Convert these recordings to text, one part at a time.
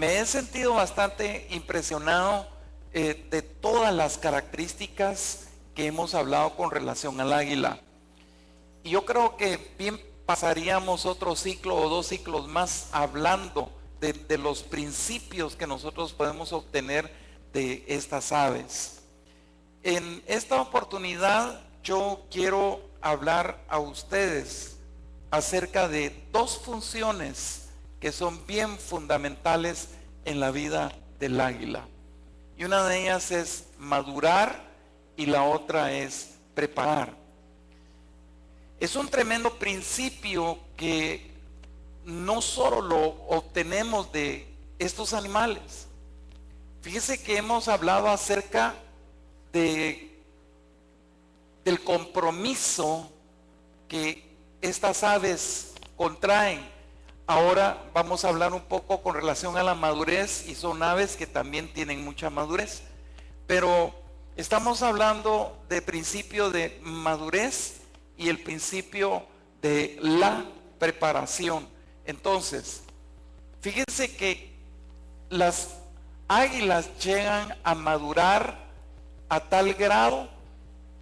me he sentido bastante impresionado de todas las características que hemos hablado con relación al águila. Y yo creo que bien pasaríamos otro ciclo o 2 ciclos más hablando de los principios que nosotros podemos obtener de estas aves. En esta oportunidad yo quiero hablar a ustedes acerca de 2 funciones que son bien fundamentales en la vida del águila. Y una de ellas es madurar y la otra es preparar. Es un tremendo principio que no solo lo obtenemos de estos animales. Fíjese que hemos hablado acerca del compromiso que estas aves contraen. Ahora vamos a hablar un poco con relación a la madurez, y son aves que también tienen mucha madurez. Pero estamos hablando del principio de madurez y el principio de la preparación. Entonces, fíjense que las águilas llegan a madurar a tal grado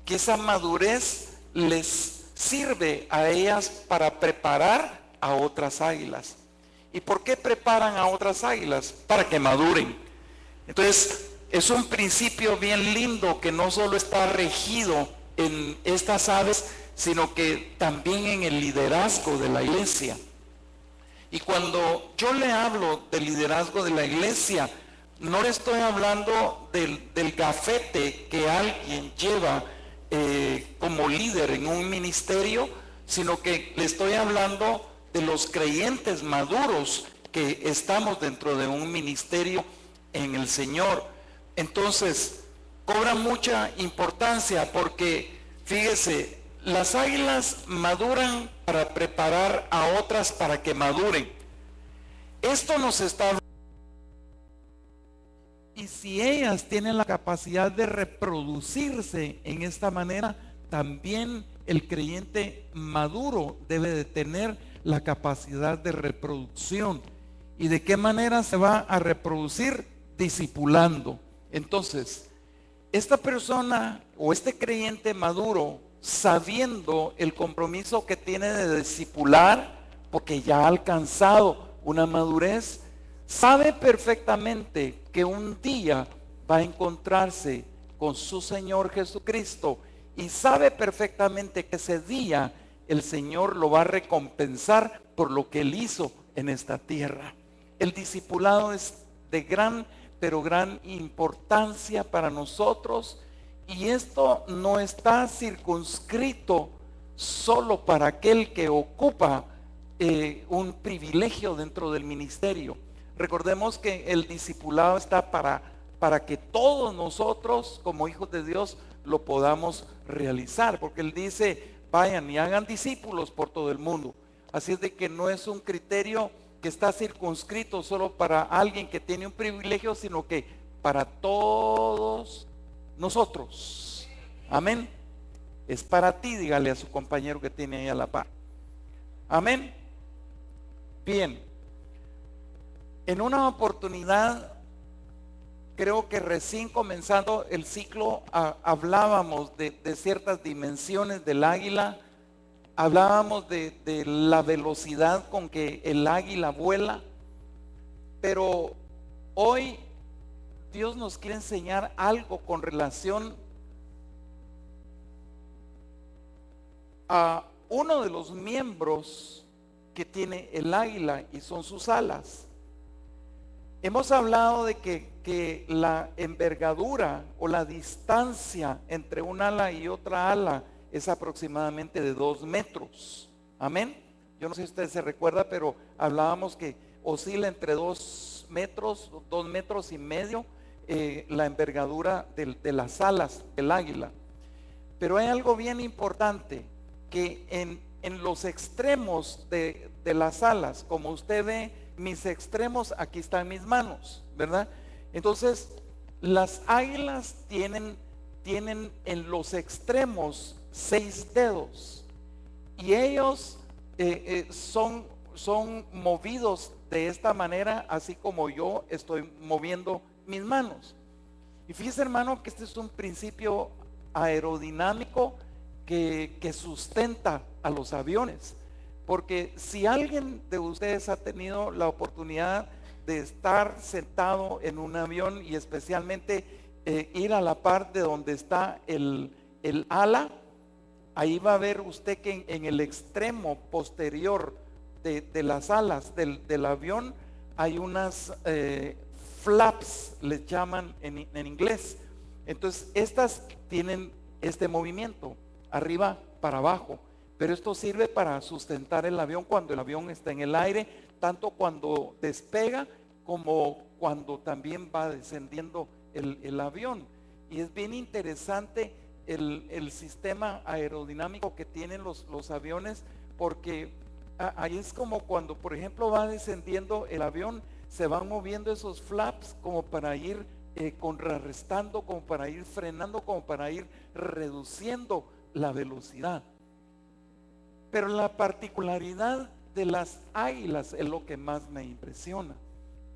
que esa madurez les sirve a ellas para preparar a otras águilas. ¿Y por qué preparan a otras águilas? Para que maduren. Entonces, es un principio bien lindo que no solo está regido en estas aves, sino que también en el liderazgo de la iglesia. Y cuando yo le hablo del liderazgo de la iglesia, no le estoy hablando del gafete que alguien lleva como líder en un ministerio, sino que le estoy hablando de los creyentes maduros que estamos dentro de un ministerio en el Señor. Entonces, cobra mucha importancia porque, fíjese, las águilas maduran para preparar a otras para que maduren. Esto nos está... Y si ellas tienen la capacidad de reproducirse en esta manera, también el creyente maduro debe de tener la capacidad de reproducción. ¿Y de qué manera se va a reproducir? Discipulando. Entonces, esta persona o este creyente maduro, sabiendo el compromiso que tiene de discipular, porque ya ha alcanzado una madurez, sabe perfectamente que un día va a encontrarse con su Señor Jesucristo, y sabe perfectamente que ese día el Señor lo va a recompensar por lo que Él hizo en esta tierra. El discipulado es de gran, pero gran importancia para nosotros, y esto no está circunscrito solo para aquel que ocupa un privilegio dentro del ministerio. Recordemos que el discipulado está para que todos nosotros como hijos de Dios lo podamos realizar, porque Él dice: vayan y hagan discípulos por todo el mundo. Así es de que no es un criterio que está circunscrito solo para alguien que tiene un privilegio, sino que para todos nosotros. Amén. Es para ti, dígale a su compañero que tiene ahí a la par. Amén. Bien. En una oportunidad, creo que recién comenzando el ciclo, hablábamos de ciertas dimensiones del águila. Hablábamos de la velocidad con que el águila vuela. Pero hoy Dios nos quiere enseñar algo con relación a uno de los miembros que tiene el águila, y son sus alas. Hemos hablado de que la envergadura o la distancia entre un ala y otra ala es aproximadamente de 2 metros. Amén. Yo no sé si usted se recuerda, pero hablábamos que oscila entre 2 metros, 2 metros y medio, la envergadura de las alas del águila. Pero hay algo bien importante, que en los extremos de las alas, como usted ve, mis extremos, aquí están mis manos, ¿verdad? Entonces, las águilas tienen en los extremos 6 dedos, y ellos son son movidos de esta manera, así como yo estoy moviendo mis manos. Y fíjese, hermano, que este es un principio aerodinámico que sustenta a los aviones. Porque si alguien de ustedes ha tenido la oportunidad de estar sentado en un avión y especialmente ir a la parte donde está el ala, ahí va a ver usted que en el extremo posterior de las alas del avión hay unas flaps, les llaman en inglés. Entonces estas tienen este movimiento, arriba para abajo, pero esto sirve para sustentar el avión cuando el avión está en el aire, tanto cuando despega como cuando también va descendiendo el avión. Y es bien interesante el sistema aerodinámico que tienen los aviones, porque ahí es como cuando, por ejemplo, va descendiendo el avión, se van moviendo esos flaps como para ir contrarrestando, como para ir frenando, como para ir reduciendo la velocidad. Pero la particularidad de las águilas es lo que más me impresiona,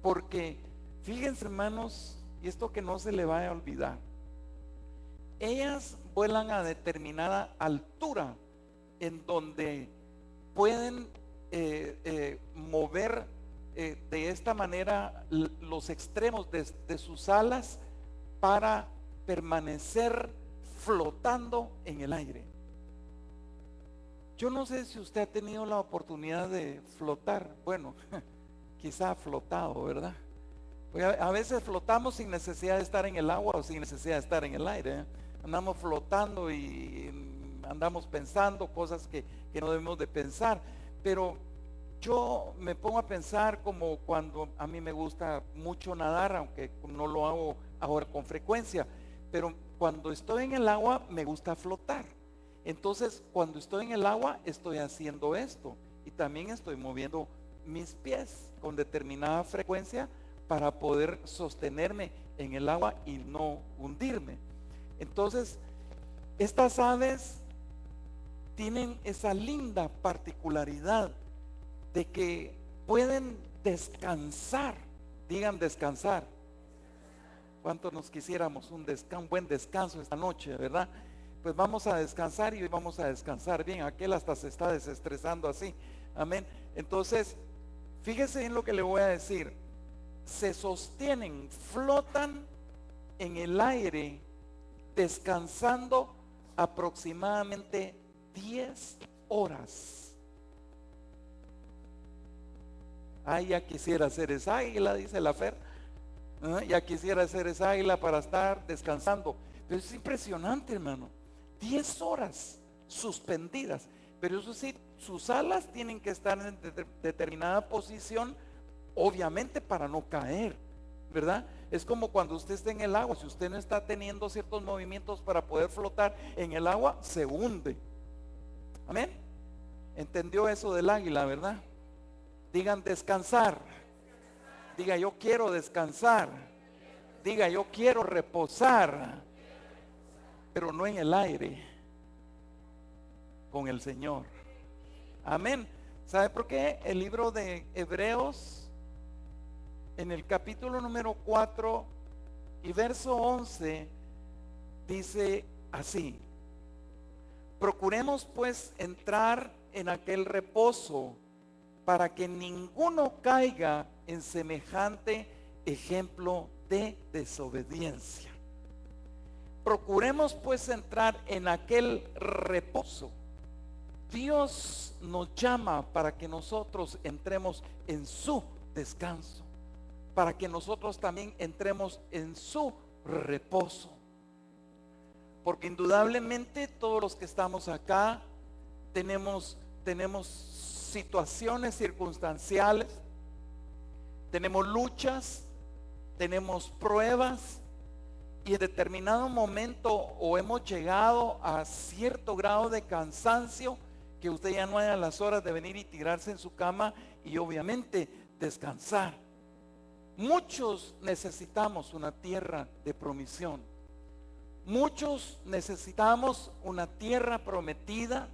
porque fíjense, hermanos, y esto que no se le vaya a olvidar, ellas vuelan a determinada altura en donde pueden mover de esta manera los extremos de sus alas para permanecer flotando en el aire. Yo no sé si usted ha tenido la oportunidad de flotar. Bueno, quizá ha flotado, ¿verdad? Porque a veces flotamos sin necesidad de estar en el agua o sin necesidad de estar en el aire, ¿eh? Andamos flotando y andamos pensando cosas que no debemos de pensar. Pero yo me pongo a pensar como cuando a mí me gusta mucho nadar, aunque no lo hago ahora con frecuencia, pero cuando estoy en el agua me gusta flotar. Entonces, cuando estoy en el agua estoy haciendo esto y también estoy moviendo mis pies con determinada frecuencia para poder sostenerme en el agua y no hundirme. Entonces, estas aves tienen esa linda particularidad de que pueden descansar. Digan descansar. ¿Cuántos nos quisiéramos un buen descanso esta noche, verdad? Pues vamos a descansar y hoy vamos a descansar bien. Aquel hasta se está desestresando así. Amén. Entonces, fíjese en lo que le voy a decir. Se sostienen, flotan en el aire, descansando aproximadamente 10 horas. Ay, ya quisiera ser esa águila, dice la Fer. Ya quisiera ser esa águila para estar descansando. Pero es impresionante, hermano. 10 horas suspendidas. Pero eso sí, sus alas tienen que estar en determinada posición, obviamente para no caer, ¿verdad? Es como cuando usted está en el agua. Si usted no está teniendo ciertos movimientos para poder flotar en el agua, se hunde. Amén. ¿Entendió eso del águila, verdad? Digan descansar. Diga yo quiero descansar. Diga yo quiero reposar, pero no en el aire, con el Señor. Amén. ¿Sabe por qué? El libro de Hebreos, en el capítulo número 4 y verso 11, dice así: procuremos pues entrar en aquel reposo, para que ninguno caiga en semejante ejemplo de desobediencia. Procuremos pues entrar en aquel reposo. Dios nos llama para que nosotros entremos en su descanso, para que nosotros también entremos en su reposo. Porque indudablemente todos los que estamos acá tenemos situaciones circunstanciales, tenemos luchas, tenemos pruebas, y en determinado momento o hemos llegado a cierto grado de cansancio que usted ya no haya las horas de venir y tirarse en su cama y obviamente descansar. Muchos necesitamos una tierra de promisión. Muchos necesitamos una tierra prometida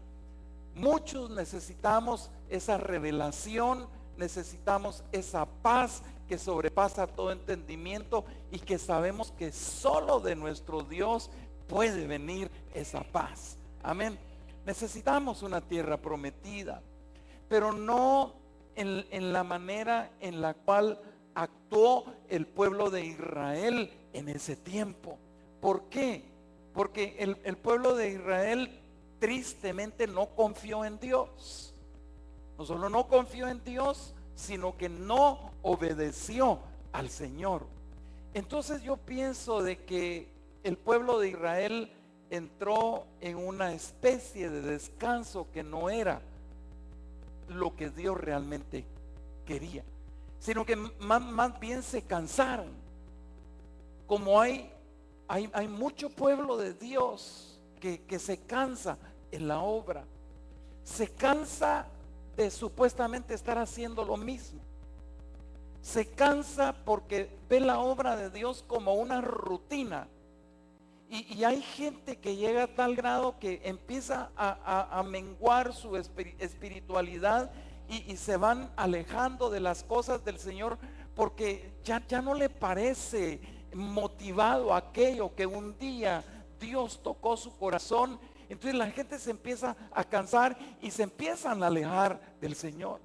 Muchos necesitamos esa revelación, necesitamos esa paz que sobrepasa todo entendimiento y que sabemos que solo de nuestro Dios puede venir esa paz. Amén. Necesitamos una tierra prometida, pero no en la manera en la cual actuó el pueblo de Israel en ese tiempo. ¿Por qué? Porque el pueblo de Israel tristemente no confió en Dios. No solo no confió en Dios, sino que no obedeció al Señor. Entonces yo pienso de que el pueblo de Israel entró en una especie de descanso que no era lo que Dios realmente quería, sino que más bien se cansaron. Como hay mucho pueblo de Dios que se cansa en la obra, se cansa de supuestamente estar haciendo lo mismo, se cansa porque ve la obra de Dios como una rutina. Y hay gente que llega a tal grado que empieza a menguar su espiritualidad y se van alejando de las cosas del Señor porque ya no le parece motivado aquello que un día Dios tocó su corazón. Entonces la gente se empieza a cansar y se empiezan a alejar del Señor.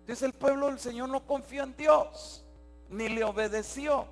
Entonces el pueblo del Señor no confió en Dios, ni le obedeció.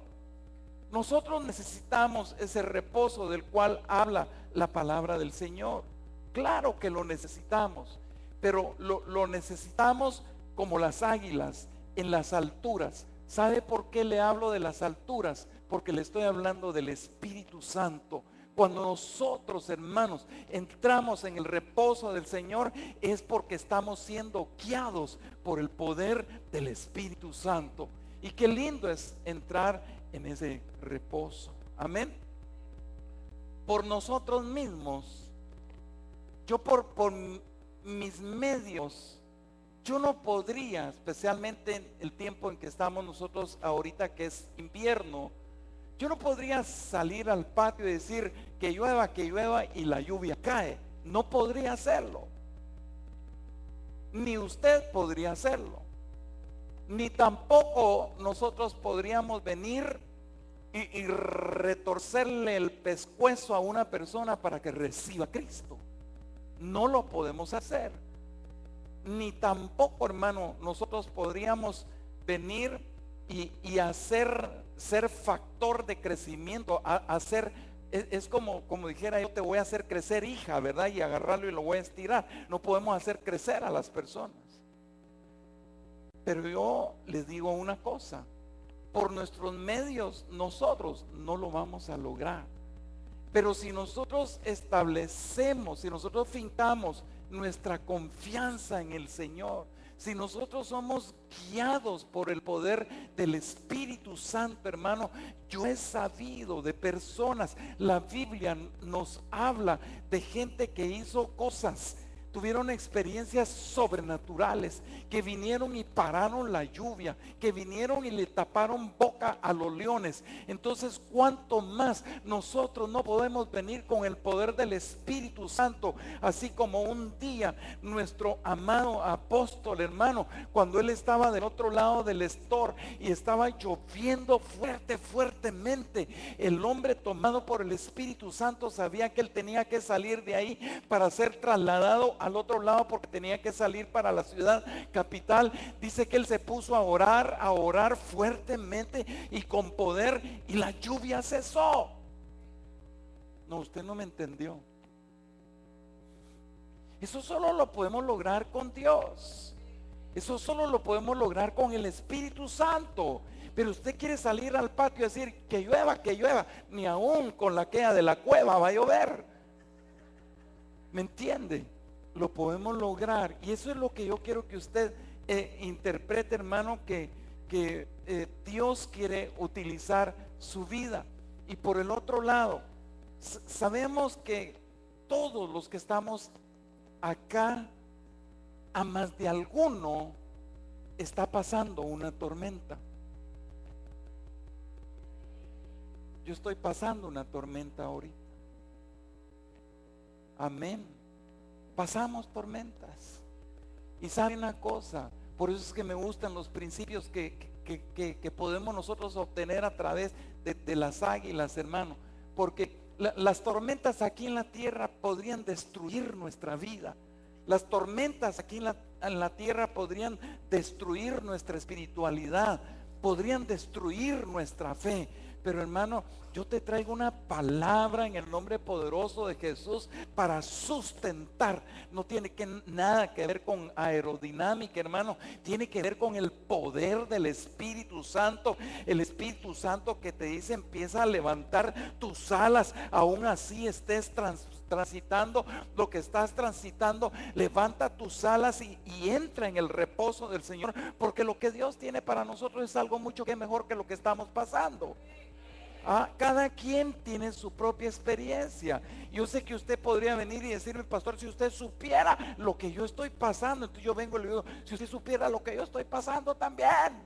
Nosotros necesitamos ese reposo del cual habla la palabra del Señor. Claro que lo necesitamos, pero lo necesitamos como las águilas en las alturas. ¿Sabe por qué le hablo de las alturas? Porque le estoy hablando del Espíritu Santo. Cuando nosotros, hermanos, entramos en el reposo del Señor, es porque estamos siendo guiados por el poder del Espíritu Santo. Y qué lindo es entrar en ese reposo. Amén. Por nosotros mismos, yo por mis medios, yo no podría, especialmente en el tiempo en que estamos nosotros ahorita, que es invierno, yo no podría salir al patio y decir que llueva y la lluvia cae. No podría hacerlo. Ni usted podría hacerlo. Ni tampoco nosotros podríamos venir y retorcerle el pescuezo a una persona para que reciba a Cristo. No lo podemos hacer. Ni tampoco, hermano, nosotros podríamos venir y ser factor de crecimiento, es como dijera yo te voy a hacer crecer, hija, ¿verdad? Y agarrarlo y lo voy a estirar. No podemos hacer crecer a las personas. Pero yo les digo una cosa, por nuestros medios nosotros no lo vamos a lograr. Pero si nosotros establecemos, si nosotros fincamos nuestra confianza en el Señor, si nosotros somos guiados por el poder del Espíritu Santo, hermano, yo he sabido de personas, la Biblia nos habla de gente que hizo cosas, tuvieron experiencias sobrenaturales, que vinieron y pararon la lluvia, que vinieron y le taparon boca a los leones. Entonces, ¿cuánto más nosotros no podemos venir con el poder del Espíritu Santo? Así como un día nuestro amado apóstol, hermano, cuando él estaba del otro lado del Estor y estaba lloviendo fuertemente, el hombre tomado por el Espíritu Santo sabía que él tenía que salir de ahí para ser trasladado al otro lado, porque tenía que salir para la ciudad capital. Dice que él se puso a orar fuertemente y con poder, y la lluvia cesó. No, usted no me entendió. Eso solo lo podemos lograr con Dios. Eso solo lo podemos lograr con el Espíritu Santo. Pero usted quiere salir al patio y decir que llueva, ni aún con la queja de la cueva va a llover. ¿Me entiende? Lo podemos lograr, y eso es lo que yo quiero que usted interprete, hermano, que Dios quiere utilizar su vida. Y por el otro lado, sabemos que todos los que estamos acá, a más de alguno está pasando una tormenta. Yo estoy pasando una tormenta ahorita. Amén. pasamos tormentas. Y sabe una cosa, por eso es que me gustan los principios que podemos nosotros obtener a través de las águilas, hermano. Porque las tormentas aquí en la tierra podrían destruir nuestra vida. Las tormentas aquí en la tierra podrían destruir nuestra espiritualidad, podrían destruir nuestra fe. Pero hermano, yo te traigo una palabra en el nombre poderoso de Jesús para sustentar. No tiene nada que ver con aerodinámica, hermano. Tiene que ver con el poder del Espíritu Santo. El Espíritu Santo que te dice: empieza a levantar tus alas, aún así estés transitando lo que estás transitando. Levanta tus alas y entra en el reposo del Señor, porque lo que Dios tiene para nosotros es algo mucho que mejor que lo que estamos pasando. Cada quien tiene su propia experiencia. Yo sé que usted podría venir y decirme: pastor, si usted supiera lo que yo estoy pasando. Entonces yo vengo y le digo: si usted supiera lo que yo estoy pasando también.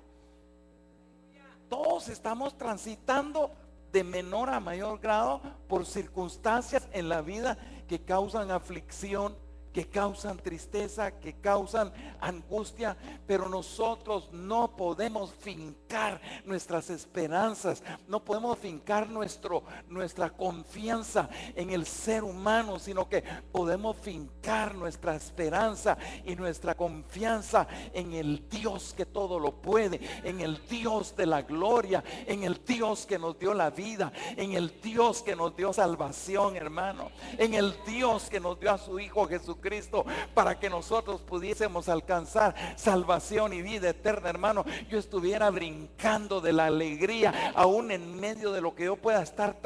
Todos estamos transitando de menor a mayor grado por circunstancias en la vida que causan aflicción, que causan tristeza, que causan angustia. Pero nosotros no podemos fincar nuestras esperanzas, no podemos fincar nuestra confianza en el ser humano, sino que podemos fincar nuestra esperanza y nuestra confianza en el Dios que todo lo puede, en el Dios de la gloria, en el Dios que nos dio la vida, en el Dios que nos dio salvación, hermano, en el Dios que nos dio a su Hijo Jesucristo para que nosotros pudiésemos alcanzar salvación y vida eterna, hermano. Yo estuviera brincando de la alegría, aún en medio de lo que yo pueda estar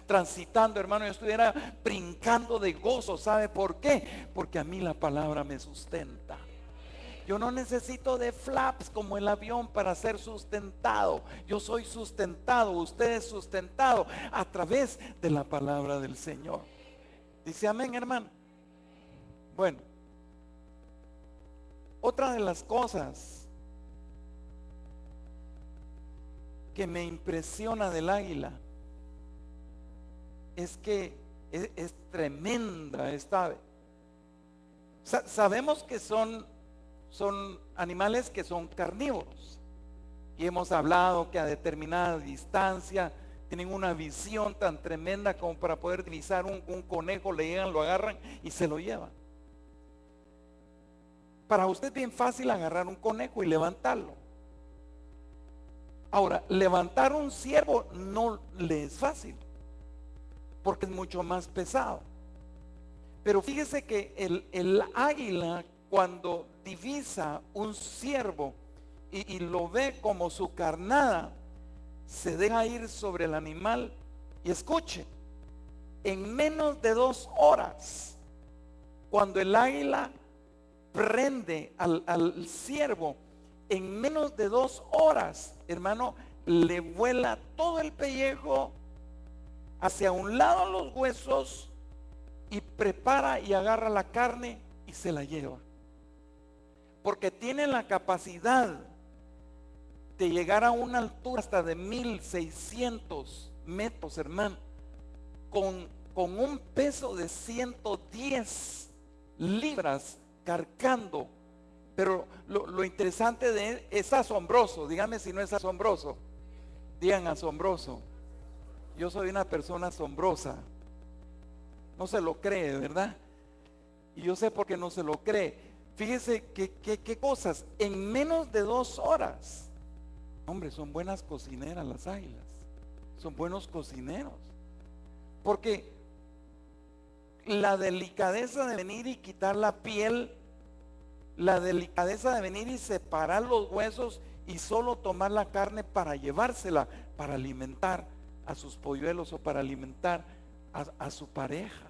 transitando, hermano. Yo estuviera brincando de gozo. ¿Sabe por qué? Porque a mí la palabra me sustenta. Yo no necesito de flaps como el avión para ser sustentado. Yo soy sustentado, usted es sustentado a través de la palabra del Señor. Dice amén, hermano. Bueno, otra de las cosas que me impresiona del águila es que es tremenda esta ave. Sabemos que son animales que son carnívoros, y hemos hablado que a determinada distancia tienen una visión tan tremenda como para poder divisar un conejo. Le llegan, lo agarran y se lo llevan. Para usted es bien fácil agarrar un conejo y levantarlo. Ahora, levantar un ciervo no le es fácil, porque es mucho más pesado. Pero fíjese que el águila, cuando divisa un ciervo y lo ve como su carnada, se deja ir sobre el animal. Y escuche, en menos de 2 horas, cuando el águila prende al ciervo, en menos de 2 horas, hermano, le vuela todo el pellejo hacia un lado, los huesos, y prepara y agarra la carne y se la lleva, porque tiene la capacidad de llegar a una altura hasta de 1600 metros, hermano, con un peso de 110 libras cargando. Pero lo interesante de él es asombroso. Dígame si no es asombroso. Digan asombroso. Yo soy una persona asombrosa. No se lo cree, ¿verdad? Y yo sé por qué no se lo cree. Fíjese qué cosas. En menos de 2 horas. Hombre, son buenas cocineras las águilas. Son buenos cocineros. Porque la delicadeza de venir y quitar la piel, la delicadeza de venir y separar los huesos y solo tomar la carne para llevársela, para alimentar a sus polluelos o para alimentar a su pareja.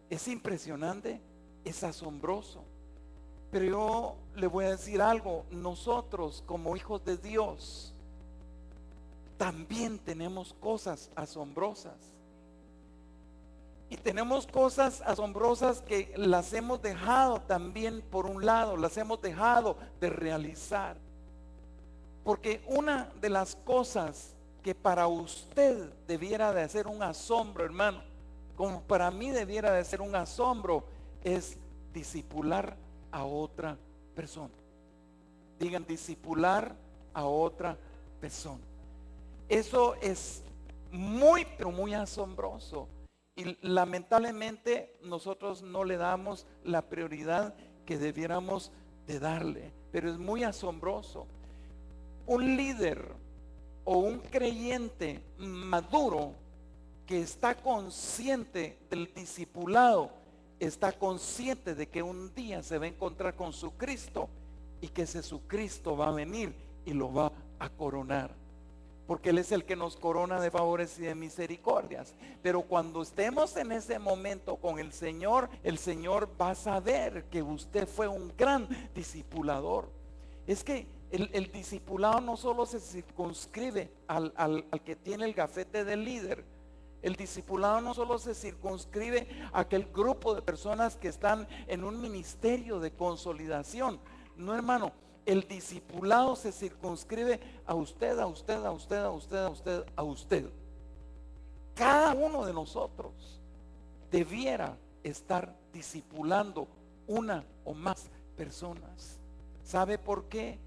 Es impresionante, es asombroso. Pero yo le voy a decir algo: nosotros como hijos de Dios también tenemos cosas asombrosas. Y tenemos cosas asombrosas que las hemos dejado también, por un lado, las hemos dejado de realizar. Porque una de las cosas que para usted debiera de ser un asombro, hermano, como para mí debiera de ser un asombro, es discipular a otra persona. Digan, discipular a otra persona. Eso es muy, pero muy asombroso. Y lamentablemente nosotros no le damos la prioridad que debiéramos de darle. Pero es muy asombroso. Un líder o un creyente maduro que está consciente del discipulado, está consciente de que un día se va a encontrar con su Cristo y que ese su Cristo va a venir y lo va a coronar. Porque Él es el que nos corona de favores y de misericordias. Pero cuando estemos en ese momento con el Señor va a saber que usted fue un gran discipulador. Es que el discipulado no solo se circunscribe al que tiene el gafete del líder. El discipulado no solo se circunscribe a aquel grupo de personas que están en un ministerio de consolidación. No, hermano. El discipulado se circunscribe a usted, a usted, a usted, a usted, a usted, a usted. Cada uno de nosotros debiera estar discipulando una o más personas. ¿Sabe por qué?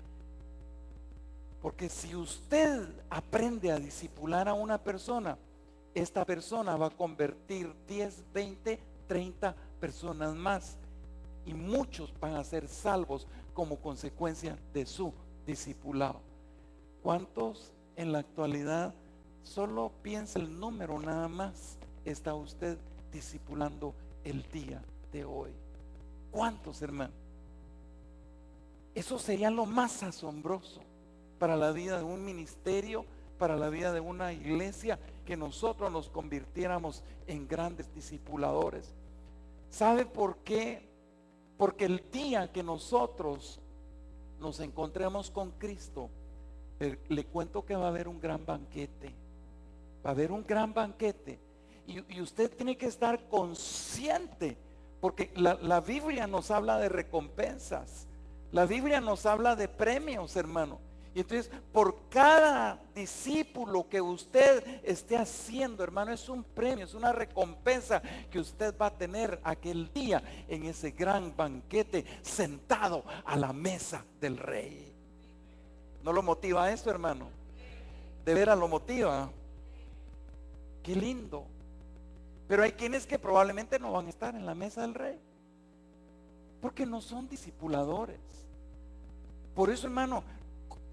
Porque si usted aprende a discipular a una persona, esta persona va a convertir 10, 20, 30 personas más. Y muchos van a ser salvos como consecuencia de su discipulado. ¿Cuántos en la actualidad, solo piensa el número nada más, está usted discipulando el día de hoy? ¿Cuántos, hermano? Eso sería lo más asombroso para la vida de un ministerio, para la vida de una iglesia, que nosotros nos convirtiéramos en grandes discipuladores. ¿Sabe por qué? Porque el día que nosotros nos encontremos con Cristo, le cuento que va a haber un gran banquete. Va a haber un gran banquete. Y usted tiene que estar consciente, porque la Biblia nos habla de recompensas. La Biblia nos habla de premios, hermano. Y entonces, por cada discípulo que usted esté haciendo, hermano, es un premio, es una recompensa que usted va a tener aquel día en ese gran banquete, sentado a la mesa del Rey. ¿No lo motiva eso, hermano? De veras lo motiva. Qué lindo. Pero hay quienes que probablemente no van a estar en la mesa del Rey, porque no son discipuladores. Por eso, hermano,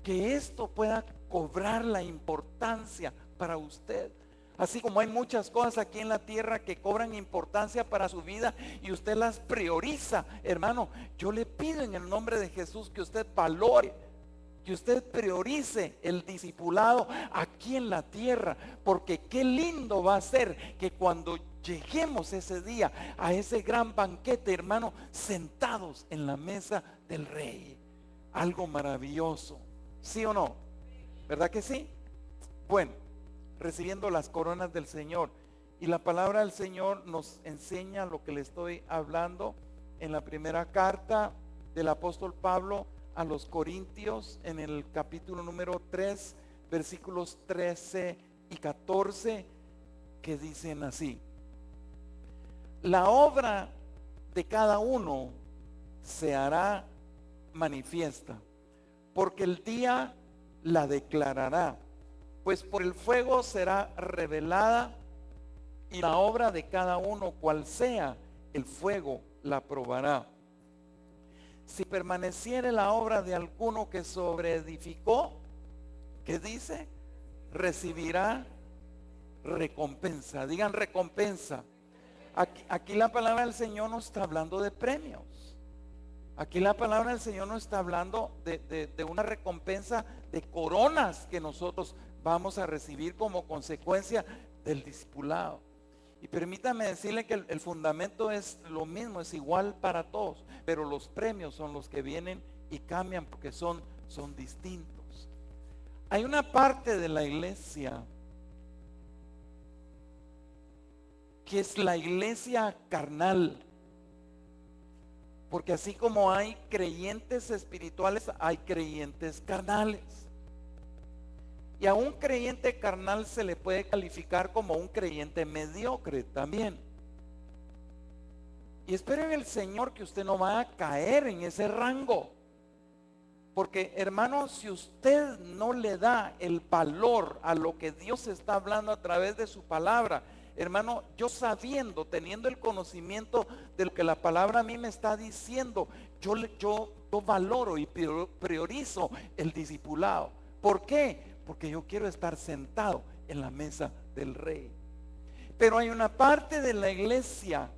que esto pueda cobrar la importancia para usted. Así como hay muchas cosas aquí en la tierra que cobran importancia para su vida y usted las prioriza, hermano, yo le pido en el nombre de Jesús que usted valore, que usted priorice el discipulado aquí en la tierra, porque qué lindo va a ser que cuando lleguemos ese día a ese gran banquete, hermano, sentados en la mesa del Rey. Algo maravilloso. ¿Sí o no? ¿Verdad que sí? Bueno, recibiendo las coronas del Señor. Y la palabra del Señor nos enseña lo que le estoy hablando en la primera carta del apóstol Pablo a los Corintios, en el capítulo número 3, versículos 13 y 14, que dicen así: la obra de cada uno se hará manifiesta, porque el día la declarará, pues por el fuego será revelada, y la obra de cada uno, cual sea, el fuego la probará. Si permaneciere la obra de alguno que sobreedificó, ¿qué dice? Recibirá recompensa. Digan recompensa. Aquí la palabra del Señor no está hablando de premios. Aquí la palabra del Señor nos está hablando de una recompensa, de coronas que nosotros vamos a recibir como consecuencia del discipulado. Y permítame decirle que el fundamento es lo mismo, es igual para todos, pero los premios son los que vienen y cambian porque son distintos. Hay una parte de la iglesia que es la iglesia carnal. Porque así como hay creyentes espirituales, hay creyentes carnales. Y a un creyente carnal se le puede calificar como un creyente mediocre también. Y espero en el Señor que usted no va a caer en ese rango. Porque, hermano, si usted no le da el valor a lo que Dios está hablando a través de su palabra, hermano, yo sabiendo, teniendo el conocimiento de lo que la palabra a mí me está diciendo, yo valoro y priorizo el discipulado. ¿Por qué? Porque yo quiero estar sentado en la mesa del Rey. Pero hay una parte de la iglesia,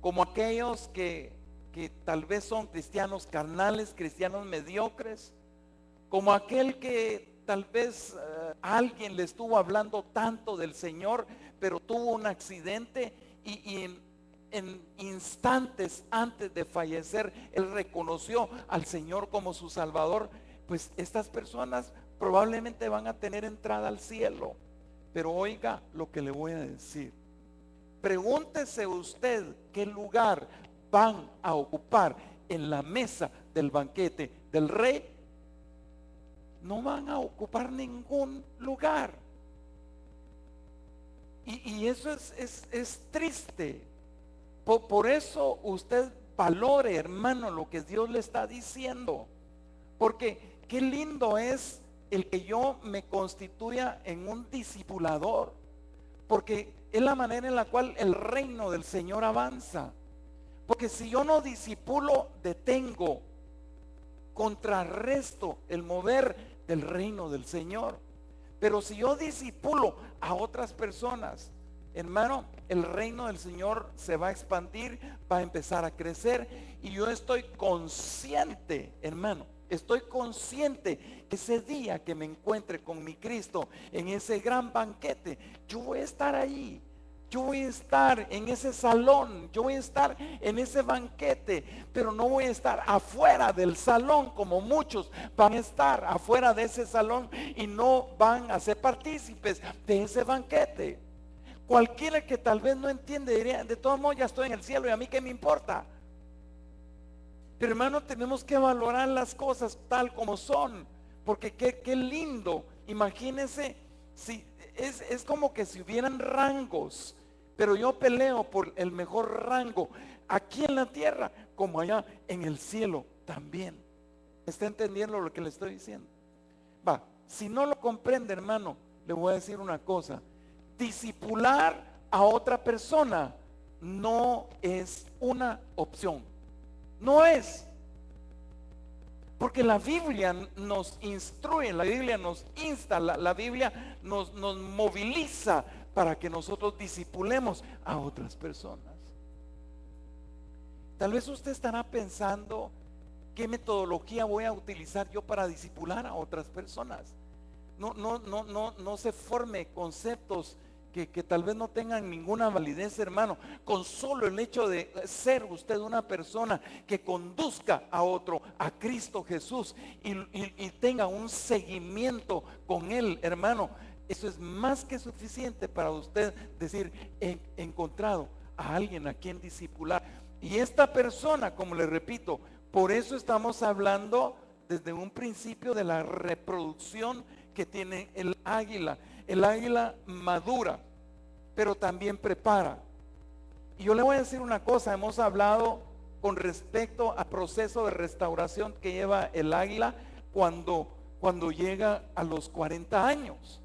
como aquellos que tal vez son cristianos carnales, cristianos mediocres, como aquel que tal vez alguien le estuvo hablando tanto del Señor, pero tuvo un accidente y en instantes antes de fallecer, él reconoció al Señor como su Salvador. Pues estas personas probablemente van a tener entrada al cielo. Pero oiga lo que le voy a decir. Pregúntese usted qué lugar van a ocupar en la mesa del banquete del Rey. No van a ocupar ningún lugar. Y eso es triste. Por eso usted valore, hermano, lo que Dios le está diciendo. Porque qué lindo es el que yo me constituya en un discipulador. Porque es la manera en la cual el reino del Señor avanza. Porque si yo no disipulo, detengo, contrarresto el mover del reino del Señor. Pero si yo disipulo a otras personas, hermano, el reino del Señor se va a expandir, va a empezar a crecer. Y yo estoy consciente, hermano, estoy consciente que ese día que me encuentre con mi Cristo en ese gran banquete, yo voy a estar ahí. Yo voy a estar en ese salón, yo voy a estar en ese banquete, pero no voy a estar afuera del salón como muchos van a estar afuera de ese salón y no van a ser partícipes de ese banquete. Cualquiera que tal vez no entiende diría, de todos modos ya estoy en el cielo y a mí qué me importa. Pero hermano, tenemos que valorar las cosas tal como son, porque qué lindo. Imagínense, si es como que si hubieran rangos, pero yo peleo por el mejor rango aquí en la tierra como allá en el cielo también. ¿Está entendiendo lo que le estoy diciendo? Va, si no lo comprende, hermano, le voy a decir una cosa. Discipular a otra persona no es una opción. No es. Porque la Biblia nos instruye, la Biblia nos insta, la Biblia nos moviliza para que nosotros discipulemos a otras personas. Tal vez usted estará pensando, ¿qué metodología voy a utilizar yo para discipular a otras personas? No se forme conceptos que tal vez no tengan ninguna validez, hermano. Con solo el hecho de ser usted una persona que conduzca a otro a Cristo Jesús y tenga un seguimiento con Él, hermano, eso es más que suficiente para usted decir, he encontrado a alguien a quien discipular. Y esta persona, como le repito, por eso estamos hablando desde un principio de la reproducción que tiene el águila. El águila madura, pero también prepara. Y yo le voy a decir una cosa, hemos hablado con respecto al proceso de restauración que lleva el águila cuando llega a los 40 años.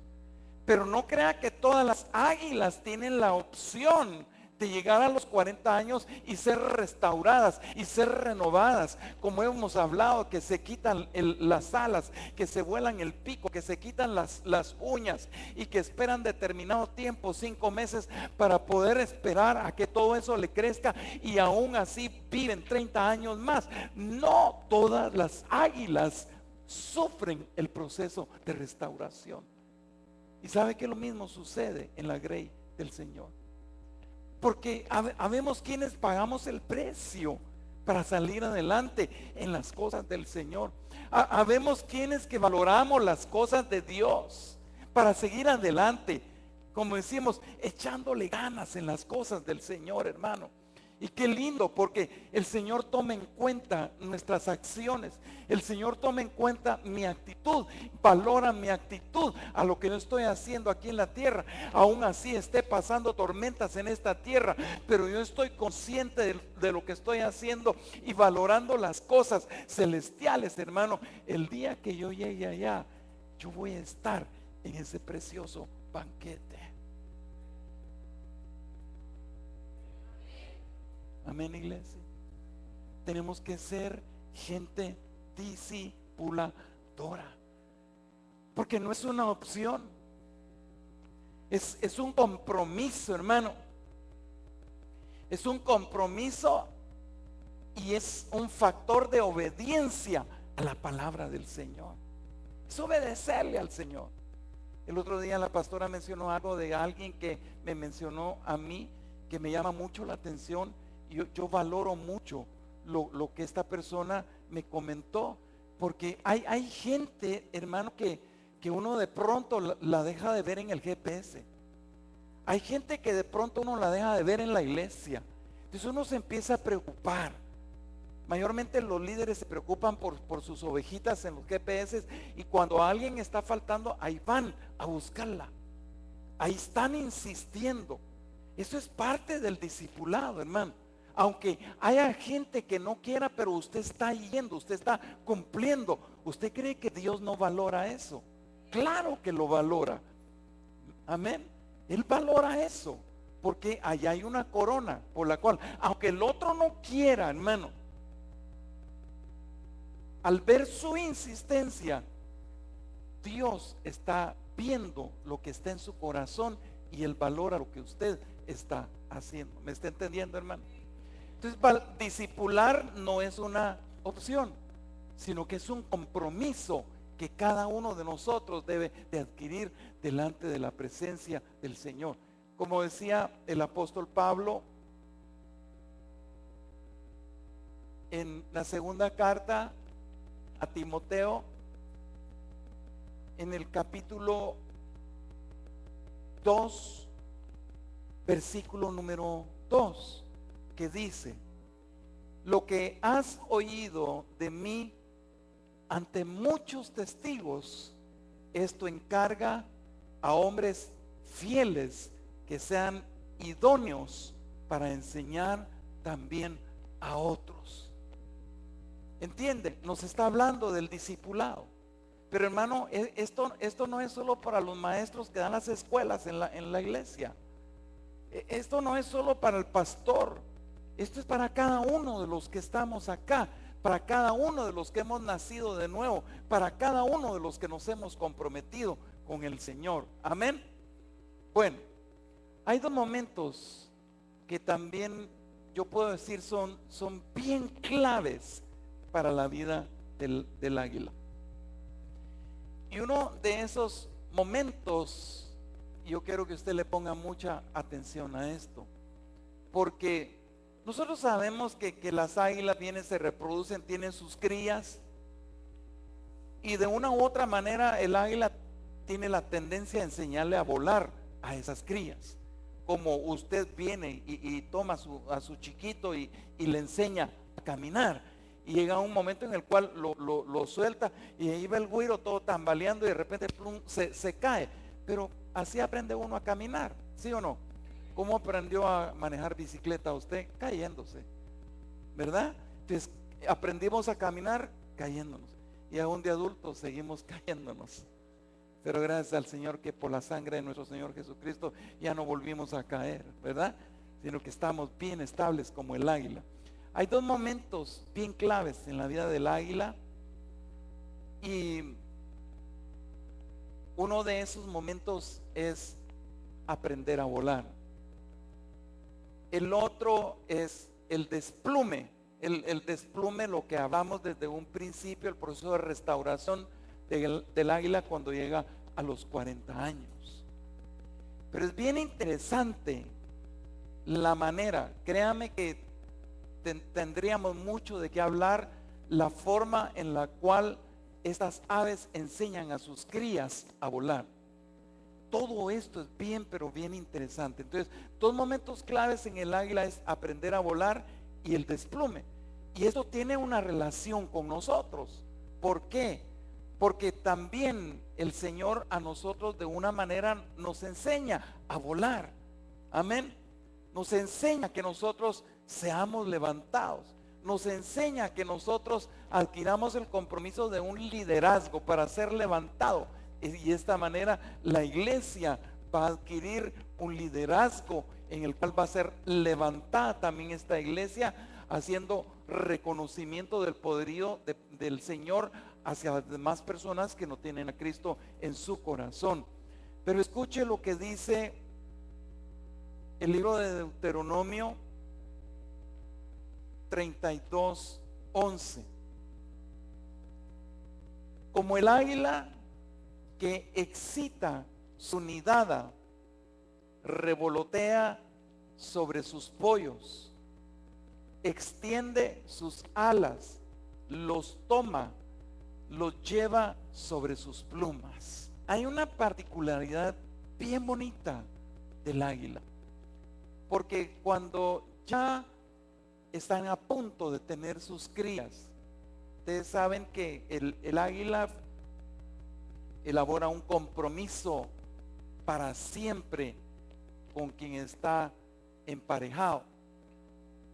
Pero no crea que todas las águilas tienen la opción de llegar a los 40 años y ser restauradas y ser renovadas, como hemos hablado, que se quitan las alas, que se vuelan el pico, que se quitan las uñas y que esperan determinado tiempo, 5 meses, para poder esperar a que todo eso le crezca y aún así viven 30 años más. No todas las águilas sufren el proceso de restauración. Y sabe que lo mismo sucede en la grey del Señor. Porque habemos quienes pagamos el precio para salir adelante en las cosas del Señor. Habemos quienes que valoramos las cosas de Dios para seguir adelante, como decimos, echándole ganas en las cosas del Señor, hermano. Y qué lindo, porque el Señor toma en cuenta nuestras acciones. El Señor toma en cuenta mi actitud, valora mi actitud a lo que yo estoy haciendo aquí en la tierra. Aún así esté pasando tormentas en esta tierra, pero yo estoy consciente de lo que estoy haciendo y valorando las cosas celestiales, hermano. El día que yo llegue allá, yo voy a estar en ese precioso banquete. Amén, iglesia. Tenemos que ser gente discipuladora, porque no es una opción, es un compromiso, hermano. Es un compromiso y es un factor de obediencia a la palabra del Señor. Es obedecerle al Señor. El otro día la pastora mencionó algo de alguien que me mencionó a mí, que me llama mucho la atención. Yo valoro mucho lo que esta persona me comentó, porque hay gente, hermano, que uno de pronto la deja de ver en el GPS. Hay gente que de pronto uno la deja de ver en la iglesia. Entonces uno se empieza a preocupar. Mayormente los líderes se preocupan por sus ovejitas en los GPS, y cuando alguien está faltando, ahí van a buscarla. Ahí están insistiendo. Eso es parte del discipulado, hermano. Aunque haya gente que no quiera, pero usted está yendo, usted está cumpliendo. ¿Usted cree que Dios no valora eso? Claro que lo valora. Amén. Él valora eso, porque allá hay una corona por la cual, aunque el otro no quiera, hermano, al ver su insistencia, Dios está viendo lo que está en su corazón y Él valora lo que usted está haciendo. ¿Me está entendiendo, hermano? Entonces, discipular no es una opción, sino que es un compromiso que cada uno de nosotros debe de adquirir delante de la presencia del Señor. Como decía el apóstol Pablo en la segunda carta a Timoteo, en el capítulo 2, versículo número 2, que dice: lo que has oído de mí ante muchos testigos, esto encarga a hombres fieles que sean idóneos para enseñar también a otros. ¿Entiende? Nos está hablando del discipulado. Pero hermano, esto no es solo para los maestros que dan las escuelas en la iglesia. Esto no es solo para el pastor. Esto es para cada uno de los que estamos acá, para cada uno de los que hemos nacido de nuevo, para cada uno de los que nos hemos comprometido con el Señor. Amén. Bueno, hay dos momentos que también yo puedo decir son bien claves para la vida del águila. Y uno de esos momentos, yo quiero que usted le ponga mucha atención a esto, porque nosotros sabemos que las águilas vienen, se reproducen, tienen sus crías, y de una u otra manera el águila tiene la tendencia a enseñarle a volar a esas crías. Como usted viene y toma a su chiquito y le enseña a caminar, y llega un momento en el cual lo suelta, y ahí va el güiro todo tambaleando y de repente plum, se cae. Pero así aprende uno a caminar, ¿sí o no? ¿Cómo aprendió a manejar bicicleta usted? Cayéndose, ¿verdad? Entonces aprendimos a caminar cayéndonos, y aún de adultos seguimos cayéndonos. Pero gracias al Señor que por la sangre de nuestro Señor Jesucristo ya no volvimos a caer, ¿verdad? Sino que estamos bien estables como el águila. Hay dos momentos bien claves en la vida del águila, y uno de esos momentos es aprender a volar. El otro es el desplume. El desplume, lo que hablamos desde un principio, el proceso de restauración del águila cuando llega a los 40 años. Pero es bien interesante la manera, créame que tendríamos mucho de qué hablar, la forma en la cual estas aves enseñan a sus crías a volar. todo esto es bien, pero bien interesante. Entonces, dos momentos claves en el águila es aprender a volar y el desplume. Y esto tiene una relación con nosotros. ¿Por qué? Porque también el Señor a nosotros de una manera nos enseña a volar. Amén. Nos enseña que nosotros seamos levantados. Nos enseña que nosotros adquiramos el compromiso de un liderazgo para ser levantado. Y de esta manera la iglesia va a adquirir un liderazgo en el cual va a ser levantada también esta iglesia, haciendo reconocimiento del poderío del Señor hacia las demás personas que no tienen a Cristo en su corazón. Pero escuche lo que dice el libro de Deuteronomio 32:11. Como el águila que excita su nidada, revolotea sobre sus pollos, extiende sus alas, los toma, los lleva sobre sus plumas. Hay una particularidad bien bonita del águila, porque cuando ya están a punto de tener sus crías, ustedes saben que el águila elabora un compromiso para siempre con quien está emparejado.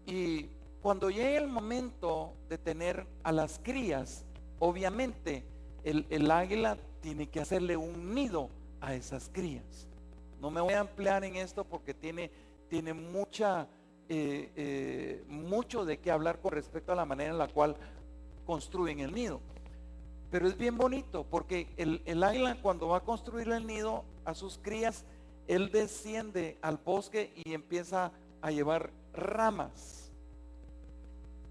Y cuando llegue el momento de tener a las crías, obviamente el águila tiene que hacerle un nido a esas crías. No me voy a ampliar en esto porque tiene mucho de qué hablar con respecto a la manera en la cual construyen el nido. Pero es bien bonito porque el águila, cuando va a construir el nido a sus crías, él desciende al bosque y empieza a llevar ramas.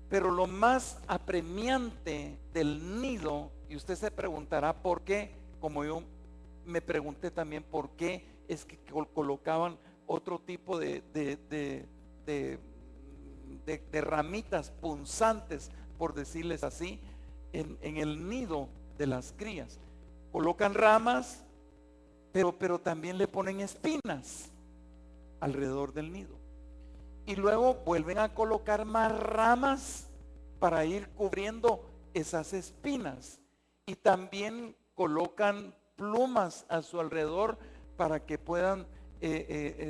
Pero lo más apremiante del nido, y usted se preguntará por qué, como yo me pregunté también por qué es que colocaban otro tipo de ramitas punzantes, por decirles así, en el nido de las crías. Colocan ramas, pero también le ponen espinas alrededor del nido. Y luego vuelven a colocar más ramas para ir cubriendo esas espinas. Y también colocan plumas a su alrededor para que puedan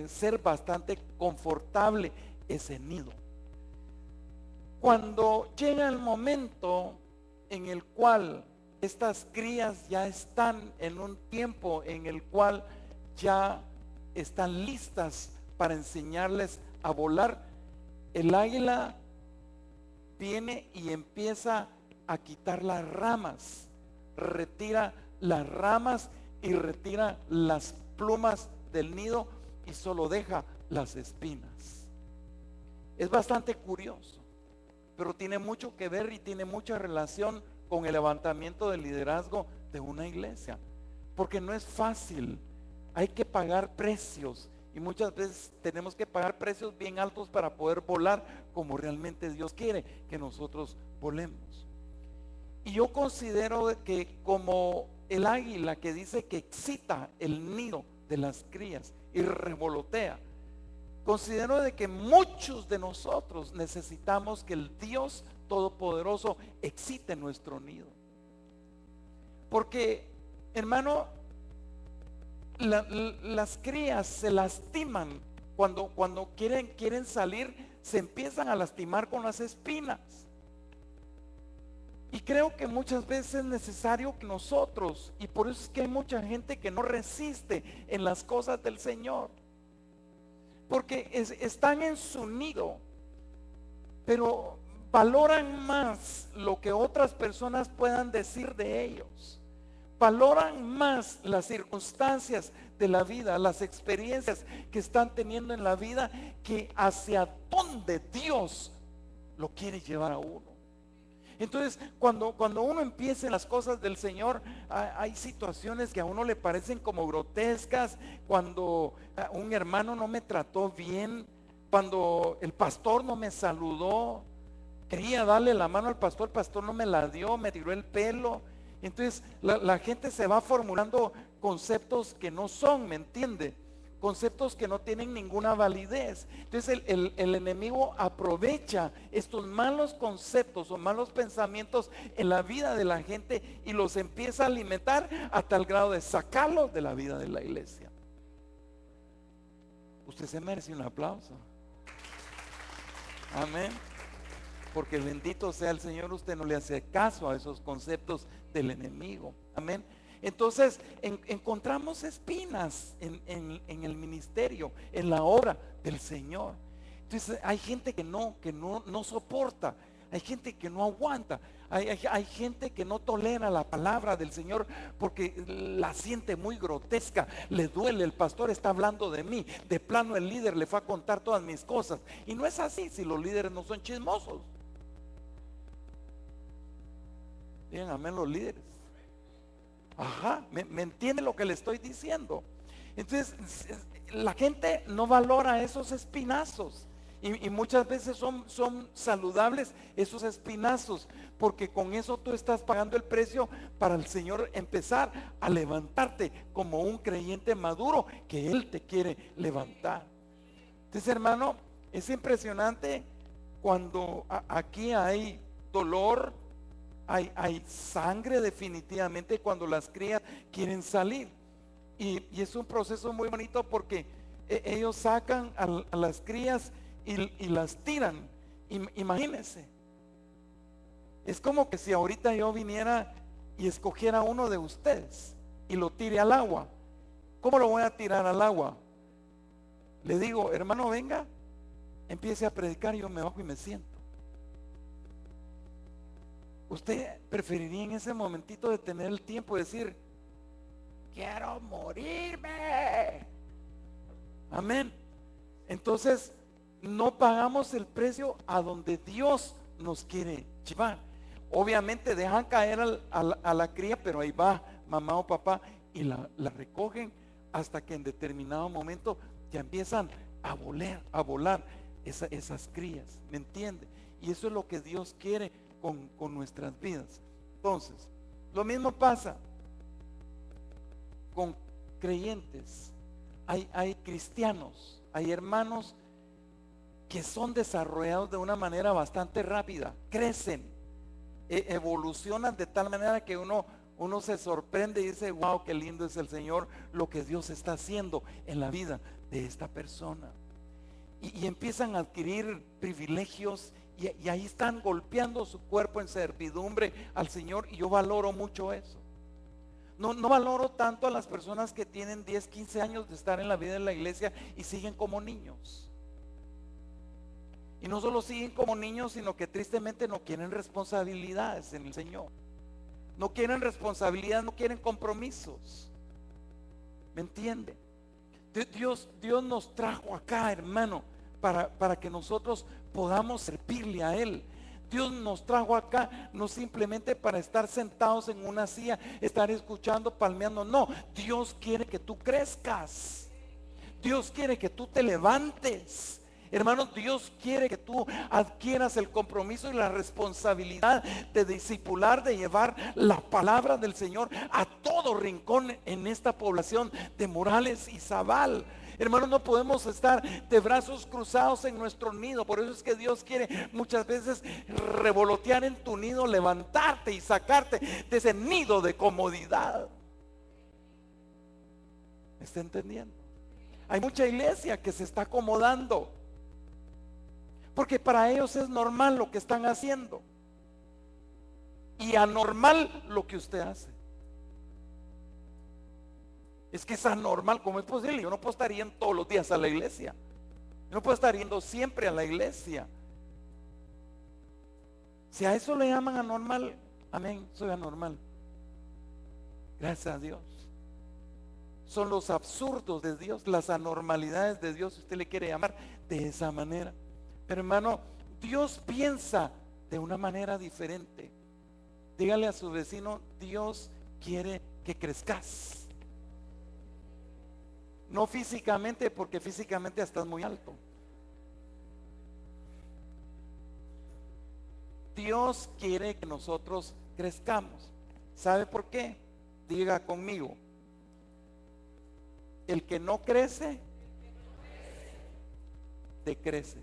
ser bastante confortable ese nido. Cuando llega el momento en el cual estas crías ya están en un tiempo en el cual ya están listas para enseñarles a volar, el águila viene y empieza a quitar las ramas, retira las ramas y retira las plumas del nido y solo deja las espinas. Es bastante curioso, pero tiene mucho que ver y tiene mucha relación con el levantamiento del liderazgo de una iglesia, porque no es fácil, hay que pagar precios y muchas veces tenemos que pagar precios bien altos para poder volar como realmente Dios quiere que nosotros volemos. Y yo considero que como el águila que dice que excita el nido de las crías y revolotea, considero de que muchos de nosotros necesitamos que el Dios Todopoderoso excite nuestro nido. Porque, hermano, las crías se lastiman cuando quieren salir, se empiezan a lastimar con las espinas. Y creo que muchas veces es necesario que nosotros, y por eso es que hay mucha gente que no resiste en las cosas del Señor, porque están en su nido, pero valoran más lo que otras personas puedan decir de ellos, valoran más las circunstancias de la vida, las experiencias que están teniendo en la vida, que hacia dónde Dios lo quiere llevar a uno. Entonces, cuando uno empieza en las cosas del Señor, hay situaciones que a uno le parecen como grotescas. Cuando un hermano no me trató bien, cuando el pastor no me saludó, quería darle la mano al pastor, el pastor no me la dio, me tiró el pelo. Entonces la gente se va formulando conceptos que no son, ¿me entiende? Conceptos que no tienen ninguna validez. Entonces el enemigo aprovecha estos malos conceptos o malos pensamientos en la vida de la gente y los empieza a alimentar hasta el grado de sacarlos de la vida de la iglesia. Usted se merece un aplauso. Amén. Porque bendito sea el Señor, usted no le hace caso a esos conceptos del enemigo. Amén. Entonces encontramos espinas en el ministerio, en la obra del Señor. Entonces hay gente que no soporta, hay gente que no aguanta, hay gente que no tolera la palabra del Señor porque la siente muy grotesca, le duele. El pastor está hablando de mí, de plano el líder le fue a contar todas mis cosas. Y no es así si los líderes no son chismosos. Digan amén los líderes. Ajá, ¿me entiende lo que le estoy diciendo? Entonces la gente no valora esos espinazos y muchas veces son saludables esos espinazos, porque con eso tú estás pagando el precio para el Señor empezar a levantarte como un creyente maduro que Él te quiere levantar. Entonces, hermano, es impresionante cuando aquí hay dolor, hay sangre definitivamente cuando las crías quieren salir. Y es un proceso muy bonito porque ellos sacan a las crías y las tiran. Imagínense. Es como que si ahorita yo viniera y escogiera uno de ustedes y lo tire al agua. ¿Cómo lo voy a tirar al agua? Le digo, hermano, venga, empiece a predicar y yo me bajo y me siento. ¿Usted preferiría en ese momentito de tener el tiempo de decir, quiero morirme? Amén. Entonces, no pagamos el precio a donde Dios nos quiere llevar. Obviamente dejan caer a la cría, pero ahí va mamá o papá y la recogen hasta que en determinado momento ya empiezan a volar esas crías. ¿Me entiende? Y eso es lo que Dios quiere con nuestras vidas. Entonces, lo mismo pasa con creyentes. Hay cristianos, hay hermanos que son desarrollados de una manera bastante rápida, crecen, evolucionan de tal manera que uno se sorprende y dice, wow, qué lindo es el Señor, lo que Dios está haciendo en la vida de esta persona. Y empiezan a adquirir privilegios y ahí están golpeando su cuerpo en servidumbre al Señor, y yo valoro mucho eso. No valoro tanto a las personas que tienen 10, 15 años de estar en la vida de la iglesia y siguen como niños. Y no solo siguen como niños, sino que tristemente no quieren responsabilidades en el Señor. No quieren responsabilidad, no quieren compromisos. ¿Me entiende? Dios nos trajo acá, hermano, para que nosotros podamos servirle a Él. Dios nos trajo acá no simplemente para estar sentados en una silla, estar escuchando, palmeando. No, Dios quiere que tú crezcas. Dios quiere que tú te levantes. Hermano, Dios quiere que tú adquieras el compromiso y la responsabilidad de discipular, de llevar la palabra del Señor a todo rincón en esta población de Morales y Zabal. Hermanos, no podemos estar de brazos cruzados en nuestro nido. Por eso es que Dios quiere muchas veces revolotear en tu nido, levantarte y sacarte de ese nido de comodidad. ¿Me está entendiendo? Hay mucha iglesia que se está acomodando porque para ellos es normal lo que están haciendo y anormal lo que usted hace. Es que es anormal. ¿Cómo es posible? Yo no puedo estar yendo todos los días a la iglesia. Yo no puedo estar yendo siempre a la iglesia. Si a eso le llaman anormal, amén, soy anormal. Gracias a Dios. Son los absurdos de Dios, las anormalidades de Dios, si usted le quiere llamar de esa manera. Pero hermano, Dios piensa de una manera diferente. Dígale a su vecino, Dios quiere que crezcas. No físicamente, porque físicamente estás muy alto. Dios quiere que nosotros crezcamos. ¿Sabe por qué? Diga conmigo, el que no crece, decrece.